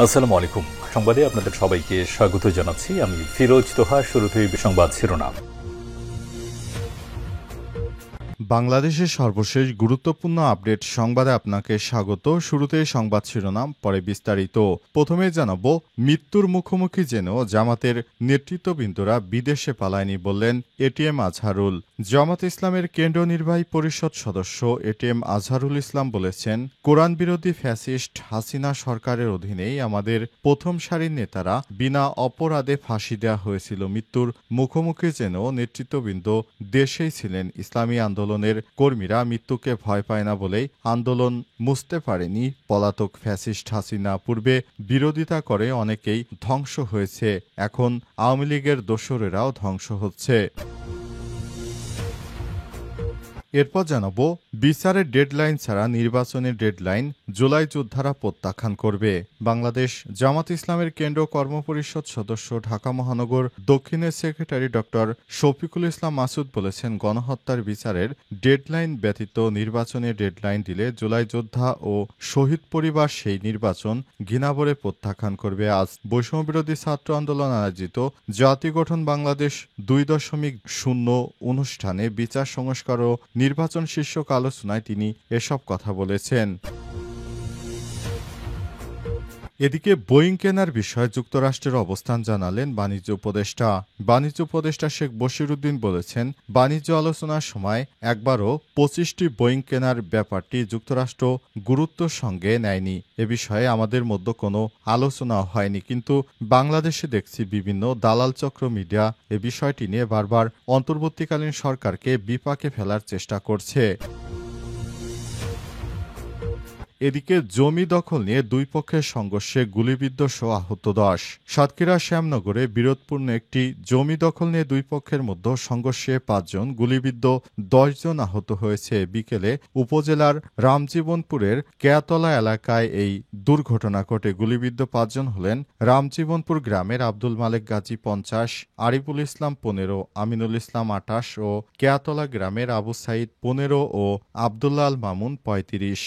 আসসালামু আলাইকুম। সংবাদে আপনাদের সবাইকে স্বাগত জানাচ্ছি। আমি ফিরোজ তোহা। শুরুতেই সংবাদ শিরোনাম। বাংলাদেশের সর্বশেষ গুরুত্বপূর্ণ আপডেট সংবাদে আপনাকে স্বাগত। শুরুতেই সংবাদ শিরোনাম, পরে বিস্তারিত। প্রথমে জানাবো, মৃত্যুর মুখোমুখি যেন জামাতের নেতৃত্ববৃন্দরা বিদেশে পালায়নি বললেন এটিএম আজহারুল। জামাত ইসলামের কেন্দ্রীয় নির্বাহী পরিষদ সদস্য এটিএম আজহারুল ইসলাম বলেছেন, কোরআন বিরোধী ফ্যাসিস্ট হাসিনা সরকারের অধীনেই আমাদের প্রথম সারির নেতারা বিনা অপরাধে ফাঁসি দেওয়া হয়েছিল। মৃত্যুর মুখোমুখি যেন নেতৃত্ববৃন্দ দেশেই ছিলেন। ইসলামী আন্দোলনের কর্মীরা মৃত্যুকে ভয় পায় না বলেই আন্দোলন মুছতে পারেনি পলাতক ফ্যাসিস্ট হাসিনা। পূর্বে বিরোধিতা করে অনেকেই ধ্বংস হয়েছে, এখন আওয়ামী লীগের দোসরেরাও ধ্বংস হচ্ছে। এরপর জানাবো, বিচারের ডেডলাইন ছাড়া নির্বাচনের ডেডলাইন জুলাই যোদ্ধারা প্রত্যাখ্যান করবে। বাংলাদেশ জামাত ইসলামের কেন্দ্রীয় কর্মপরিষদ সদস্য ঢাকা মহানগর দক্ষিণের সেক্রেটারি ডক্টর শফিকুল ইসলাম মাসুদ বলেছেন, গণহত্যার বিচারের ডেডলাইন ব্যতীত নির্বাচনের ডেডলাইন দিলে জুলাই যোদ্ধা ও শহীদ পরিবার সেই নির্বাচন ঘৃণাভরে প্রত্যাখ্যান করবে। আজ বৈষম্যবিরোধী ছাত্র আন্দোলন আয়োজিত জাতি গঠন বাংলাদেশ 2.0 অনুষ্ঠানে বিচার সংস্কার ও নির্বাচন শীর্ষক আলোচনায় তিনি এসব কথা বলেছেন। এদিকে বোয়িং কেনার বিষয়ে যুক্তরাষ্ট্রের অবস্থান জানালেন বাণিজ্য উপদেষ্টা। বাণিজ্য উপদেষ্টা শেখ বশিরউদ্দিন বলেছেন, বাণিজ্য আলোচনার সময় একবারও 25টি বোয়িং কেনার ব্যাপারটি যুক্তরাষ্ট্র গুরুত্বের সঙ্গে নেয়নি। এ বিষয়ে আমাদের মধ্যে কোনো আলোচনা হয়নি, কিন্তু বাংলাদেশে দেখছি বিভিন্ন দালাল চক্র মিডিয়া এ বিষয়টি নিয়ে বারবার অন্তর্বর্তীকালীন সরকারকে বিপাকে ফেলার চেষ্টা করছে। এদিকে জমি দখল নিয়ে দুই পক্ষের সংঘর্ষে গুলিবিদ্ধ সহ আহত 10। সাতক্ষীরা শ্যামনগরে বিরোধপূর্ণ একটি জমি দখল নিয়ে দুই পক্ষের মধ্যে সংঘর্ষে 5 জন, গুলিবিদ্ধ 10 জন আহত হয়েছে। বিকেলে উপজেলার রামজীবনপুরের কেয়াতলা এলাকায় এই দুর্ঘটনা ঘটে। গুলিবিদ্ধ 5 জন হলেন রামজীবনপুর গ্রামের আব্দুল মালেক গাজী 50, আরিফুল ইসলাম 15, আমিনুল ইসলাম 28 ও কেয়াতলা গ্রামের আবু সাইদ 15 ও আবদুল্লাহ আল মামুন 35।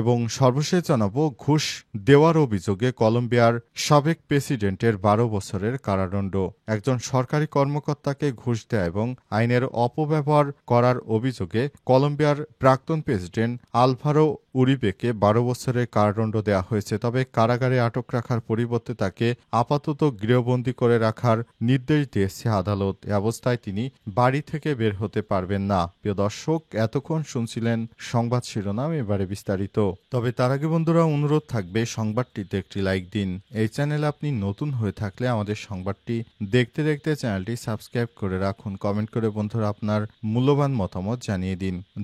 এবং সর্বশেষ জানাবো, ঘুষ দেওয়ার অভিযোগে কলম্বিয়ার সাবেক প্রেসিডেন্টের 12 বছরের কারাদণ্ড। একজন সরকারি কর্মকর্তাকে ঘুষ দেয়া এবং আইনের অপব্যবহার করার অভিযোগে কলম্বিয়ার প্রাক্তন প্রেসিডেন্ট আলভারো উরিবেকে 12 বছরের কারাদণ্ড দেওয়া হয়েছে। তবে কারাগারে আটক রাখার পরিবর্তে তাকে আপাতত গৃহবন্দী করে রাখার নির্দেশ দিয়েছে আদালত। এ অবস্থায় তিনি বাড়ি থেকে বের হতে পারবেন না। প্রিয় দর্শক, এতক্ষণ শুনছিলেন সংবাদ শিরোনাম, এবারে বিস্তারিত। তবে তার আগে বন্ধুরা, অনুরোধ থাকবে সংবাদটিতে একটি লাইক দিন। এই চ্যানেলে আপনি নতুন হয়ে থাকলে আমাদের সংবাদটি দেখতে দেখতে চ্যানেলটি সাবস্ক্রাইব করে রাখুন। কমেন্ট করে বন্ধুরা আপনার মূল্যবান মতামত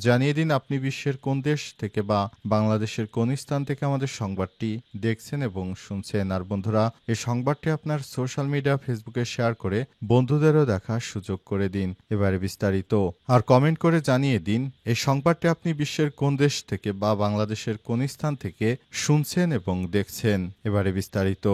জানিয়ে দিন আপনি বিশ্বের কোন দেশ থেকে বা বাংলাদেশের কোন স্থান থেকে আমাদের সংবাদটি দেখছেন এবং শুনছেন। আর বন্ধুরা, এই সংবাদটি আপনার সোশ্যাল মিডিয়া ফেসবুকে শেয়ার করে বন্ধুদেরও দেখার সুযোগ করে দিন। এবারে বিস্তারিত। আর কমেন্ট করে জানিয়ে দিন এই সংবাদটি আপনি বিশ্বের কোন দেশ থেকে বা বাংলাদেশের কোন স্থান থেকে শুনছেন এবং দেখছেন। এবারে বিস্তারিত।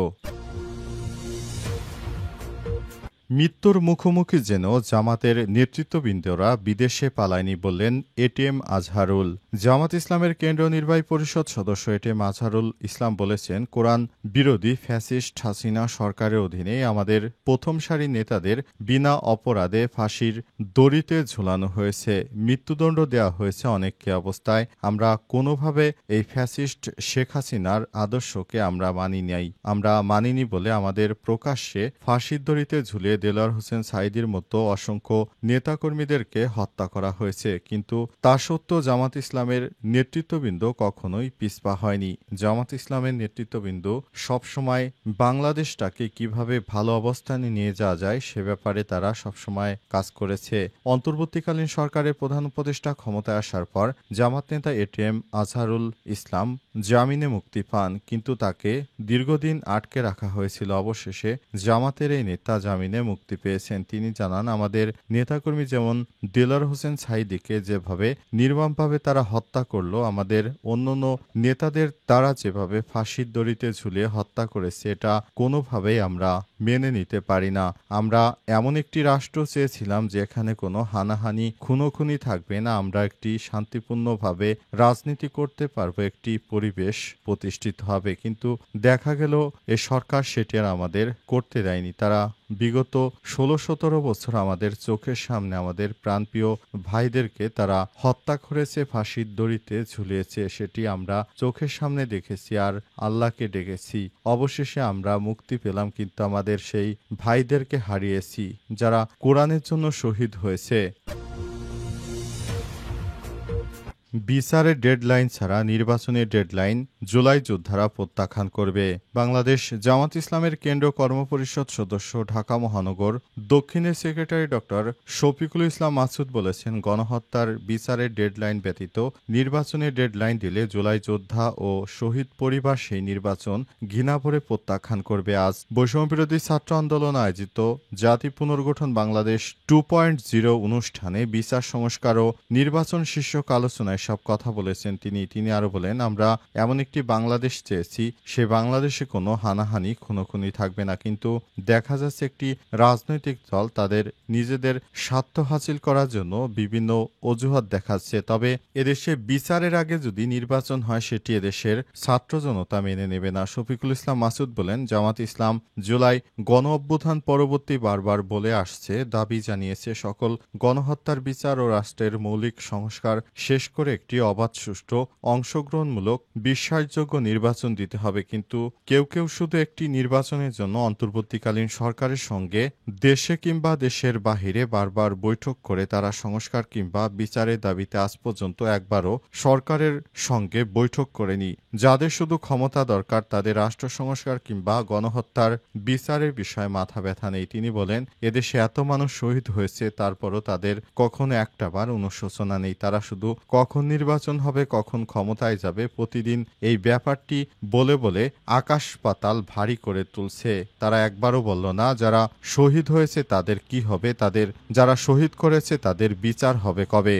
মৃত্যুর মুখোমুখি যেন জামাতের নেতৃত্ববৃন্দরা বিদেশে পালায়নি বললেন এটিএম আজহারুল। জামাত ইসলামের কেন্দ্রীয় নির্বাহী পরিষদ সদস্য এটিএম আজহারুল ইসলাম বলেছেন, কোরআন বিরোধী ফ্যাসিস্ট হাসিনা সরকারের অধীনে আমাদের প্রথম সারির নেতাদের বিনা অপরাধে ফাঁসির দড়িতে ঝুলানো হয়েছে, মৃত্যুদণ্ড দেওয়া হয়েছে অনেককে। অবস্থায় আমরা কোনোভাবে এই ফ্যাসিস্ট শেখ হাসিনার আদর্শকে আমরা মানিনি বলে আমাদের প্রকাশ্যে ফাঁসির দড়িতে ঝুলিয়ে দেলোয়ার হোসেন সাঈদীর মতো অসংখ্য নেতাকর্মীদেরকে হত্যা করা হয়েছে। কিন্তু তা সত্ত্বেও জামাত ইসলামের নেতৃত্ববৃন্দ কখনোই পিছপা হয়নি। জামাত ইসলামের নেতৃত্ববৃন্দ সবসময় বাংলাদেশটাকে কিভাবে ভালো অবস্থানে নিয়ে যাওয়া যায় সে ব্যাপারে তারা সবসময় কাজ করেছে। অন্তর্বর্তীকালীন সরকারের প্রধান উপদেষ্টা ক্ষমতায় আসার পর জামাত নেতা এটিএম আজহারুল ইসলাম জামিনে মুক্তি পান, কিন্তু তাকে দীর্ঘদিন আটকে রাখা হয়েছিল। অবশেষে জামাতের এই নেতা জামিনে মুক্তি পেয়েছেন। তিনি জানান, আমাদের নেতাকর্মী যেমন দেলোয়ার হোসেন সাঈদীকে যেভাবে নির্মমভাবে তারা হত্যা করলো, আমাদের অন্যান্য নেতাদের তারা যেভাবে ফাঁসির দড়িতে ঝুলিয়ে হত্যা করেছে, এটা কোনোভাবেই আমরা মেনে নিতে পারি না। আমরা এমন একটি রাষ্ট্র চেয়েছিলাম যেখানে কোনো হানাহানি খুনোখুনি থাকবে না, আমরা একটি শান্তিপূর্ণভাবে রাজনীতি করতে পারবো, একটি পরিবেশ প্রতিষ্ঠিত হবে। কিন্তু দেখা গেল এ সরকার সেটি আর আমাদের করতে দেয়নি। তারা বিগত ১৬-১৭ বছর আমাদের চোখের সামনে আমাদের প্রাণপ্রিয় ভাইদেরকে তারা হত্যা করেছে, ফাঁসির দড়িতে ঝুলিয়েছে। সেটি আমরা চোখের সামনে দেখেছি আর আল্লাহকে ডেকেছি। অবশেষে আমরা মুক্তি পেলাম, কিন্তু আমাদের সেই ভাইদেরকে হারিয়েছি যারা কোরআনের জন্য শহীদ হয়েছে। বিচারের ডেডলাইন ছাড়া নির্বাচনের ডেডলাইন জুলাই যোদ্ধারা প্রত্যাখ্যান করবে। বাংলাদেশ জামাত ইসলামের কেন্দ্রীয় কর্মপরিষদ সদস্য ঢাকা মহানগর দক্ষিণের সেক্রেটারি ডক্টর শফিকুল ইসলাম মাসুদ বলেছেন, গণহত্যার বিচারের ডেডলাইন ব্যতীত নির্বাচনের ডেডলাইন দিলে জুলাই যোদ্ধা ও শহীদ পরিবার সেই নির্বাচন ঘৃণাভরে প্রত্যাখ্যান করবে। আজ বৈষম্যবিরোধী ছাত্র আন্দোলন আয়োজিত জাতি পুনর্গঠন বাংলাদেশ 2.0 অনুষ্ঠানে বিচার সংস্কার ও নির্বাচন শীর্ষক আলোচনায় সব কথা বলেছেন তিনি আরো বলেন, আমরা এমন একটি বাংলাদেশ চেয়েছি, সে বাংলাদেশে কোনো হানাহানি খুনোখুনি থাকবে না। কিন্তু দেখা যাচ্ছে একটি রাজনৈতিক দল তাদের নিজেদের স্বার্থ হাসিল করার জন্য বিভিন্ন অজুহাত দেখাচ্ছে। তবে এদেশে বিচারের আগে যদি নির্বাচন হয় সেটি এদেশের ছাত্র জনতা মেনে নেবে না। শফিকুল ইসলাম মাসুদ বলেন, জামাত ইসলাম জুলাই গণ অভ্যুত্থান পরবর্তী বারবার বলে আসছে, দাবি জানিয়েছে সকল গণহত্যার বিচার ও রাষ্ট্রের মৌলিক সংস্কার শেষ করে একটি অবাধ, সুষ্ঠু, অংশগ্রহণমূলক, বিশ্বাসযোগ্য নির্বাচন দিতে হবে। কিন্তু কেউ কেউ শুধু একটি নির্বাচনের জন্য অন্তর্বর্তীকালীন সরকারের সঙ্গে দেশে কিংবা দেশের বাহিরে বারবার বৈঠক করে তারা সংস্কার কিংবা বিচারের দাবিতে আজ পর্যন্ত একবারও সরকারের সঙ্গে বৈঠক করেনি। যাদের শুধু ক্ষমতা দরকার তাদের রাষ্ট্র সংস্কার কিংবা গণহত্যার বিচারের বিষয়ে মাথা ব্যথা নেই। তিনি বলেন, এদেশে এত মানুষ শহীদ হয়েছে, তারপরও তাদের কখনো একটাবার অনুশোচনা নেই। তারা শুধু কখন নির্বাচন হবে, কখন ক্ষমতায় যাবে, প্রতিদিন এই ব্যাপারটি বলে বলে আকাশ পাতাল ভারী করে তুলছে। তারা একবারও বলল না যারা শহীদ হয়েছে তাদের কি হবে, তাদের যারা শহীদ করেছে তাদের বিচার হবে কবে।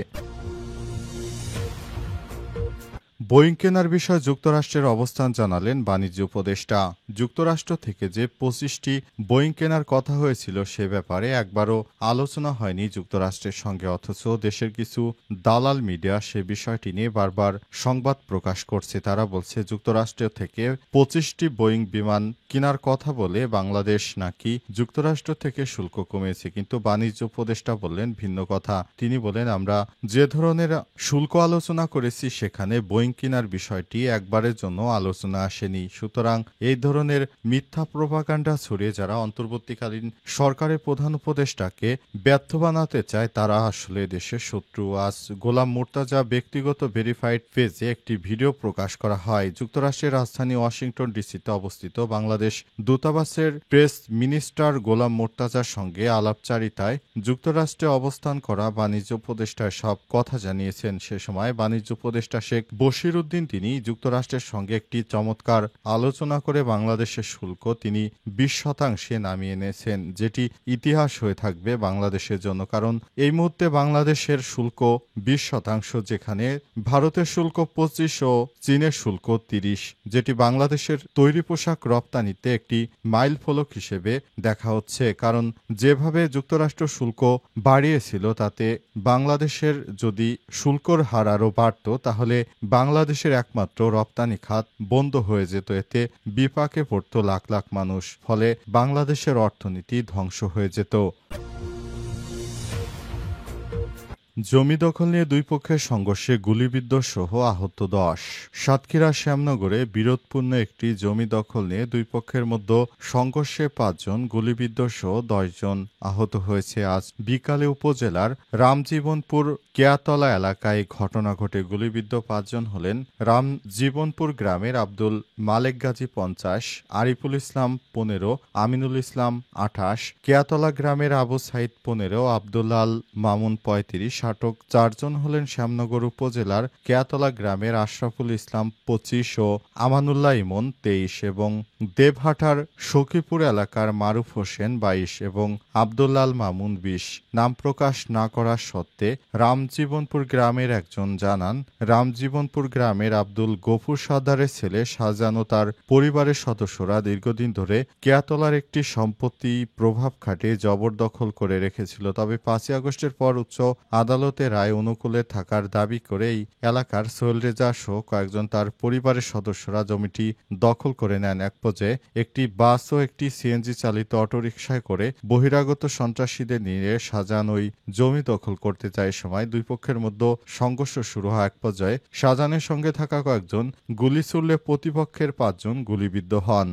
বোয়িং কেনার বিষয়ে যুক্তরাষ্ট্রের অবস্থান জানালেন বাণিজ্য উপদেষ্টা। যুক্তরাষ্ট্র থেকে যে 25টি বোয়িং কেনার কথা হয়েছিল সে ব্যাপারে একবারও আলোচনা হয়নি যুক্তরাষ্ট্রের সঙ্গে, অথচ দেশের কিছু দালাল মিডিয়া সে বিষয়টি নিয়ে বারবার সংবাদ প্রকাশ করছে। তারা বলছে যুক্তরাষ্ট্র থেকে 25টি বোয়িং বিমান কেনার কথা বলে বাংলাদেশ নাকি যুক্তরাষ্ট্র থেকে শুল্ক কমিয়েছে, কিন্তু বাণিজ্য উপদেষ্টা বললেন ভিন্ন কথা। তিনি বলেন, আমরা যে ধরনের শুল্ক আলোচনা করেছি সেখানে বোয়িং কেনার বিষয়টি একবারের জন্য আলোচনা আসেনি। সুতরাং এই ধরনের মিথ্যা প্রোপাগান্ডা ছড়িয়ে যারা অন্তর্বর্তীকালীন সরকারের প্রধান উপদেষ্টাকে ব্যর্থ বানাতে চায় তারা আসলে দেশের শত্রু। আজ গোলাম মুর্তাজা ব্যক্তিগত ভেরিফাইড পেজে একটি ভিডিও প্রকাশ করা হয়। যুক্তরাষ্ট্রের রাজধানী ওয়াশিংটন ডিসিতে অবস্থিত বাংলাদেশ দূতাবাসের প্রেস মিনিস্টার গোলাম মুর্তাজার সঙ্গে আলাপচারিতায় যুক্তরাষ্ট্রে অবস্থান করা বাণিজ্য উপদেষ্টা সব কথা জানিয়েছেন। সে সময় বাণিজ্য উপদেষ্টা শেখ বশির উদ্দিন তিনি যুক্তরাষ্ট্রের সঙ্গে একটি চমৎকার আলোচনা করে বাংলাদেশের শুল্ক তিনি 20% নামিয়ে এনেছেন, যেটি ইতিহাস হয়ে থাকবে বাংলাদেশের জন্য। কারণ এই মুহূর্তে বাংলাদেশের শুল্ক 20%, যেখানে ভারতের শুল্ক 25 ও চীনের শুল্ক 30, যেটি বাংলাদেশের তৈরি পোশাক রপ্তানিতে একটি মাইল ফলক হিসেবে দেখা হচ্ছে। কারণ যেভাবে যুক্তরাষ্ট্র শুল্ক বাড়িয়েছিল তাতে বাংলাদেশের যদি শুল্কর হার আরও বাড়ত তাহলে বাংলাদেশের একমাত্র রপ্তানি খাত বন্ধ হয়ে যেত। এতে বিপাকে পড়ত লাখ লাখ মানুষ, ফলে বাংলাদেশের অর্থনীতি ধ্বংস হয়ে যেত। জমি দখল নিয়ে দুই পক্ষের সংঘর্ষে গুলিবিদ্ধ সহ আহত 10। সাতক্ষীরা শ্যামনগরে বিরোধপূর্ণ একটি জমি দখল নিয়ে দুই পক্ষের মধ্যে সংঘর্ষে 5 জন গুলিবিদ্ধ সহ 10 জন আহত হয়েছে। আজ বিকালে উপজেলার রামজীবনপুর কেয়াতলা এলাকায় ঘটনা ঘটে। গুলিবিদ্ধ 5 জন হলেন রামজীবনপুর গ্রামের আব্দুল মালেক গাজী 50, আরিফুল ইসলাম 15, আমিনুল ইসলাম 28, কেয়াতলা গ্রামের আবু সাইদ 15, আব্দুল্লাল মামুন 35, আটক 4 জন হলেন শ্যামনগর উপজেলার কেয়াতলা গ্রামের আশরাফুল ইসলাম 25 ও আমানুল্লাহ ইমন 23 এবং দেবহাটার সখীপুর এলাকার মারুফ হোসেন 22 এবং আব্দুল্লাল মামুন 20। নাম প্রকাশ না করার সত্ত্বে রামজীবনপুর গ্রামের একজন জানান, রামজীবনপুর গ্রামের আব্দুল গফুর সর্দারের ছেলে শাহজাহান ও তার পরিবারের সদস্যরা দীর্ঘদিন ধরে কেয়াতলার একটি সম্পত্তি প্রভাব খাটিয়ে জবরদখল করে রেখেছিল। তবে 5ই আগস্টের পর উচ্চ আদালতের রায় অনুকূলে থাকার দাবি করে এই এলাকার সোহেল রেজা সহ কয়েকজন তার পরিবারের সদস্যরা জমিটি দখল করে নেন। এক পর্যায়ে একটি বাস ও একটি সিএনজি চালিত অটোরিকশায় করে বহিরাগত সন্ত্রাসীদের নিয়ে শাহজাহান ওই জমি দখল করতে যায়। সময় দুই পক্ষের মধ্যে সংঘর্ষ শুরু হয়। এক পর্যায়ে শাহজাহানের সঙ্গে থাকা কয়েকজন গুলি ছুড়লে প্রতিপক্ষের 5 জন গুলিবিদ্ধ হন।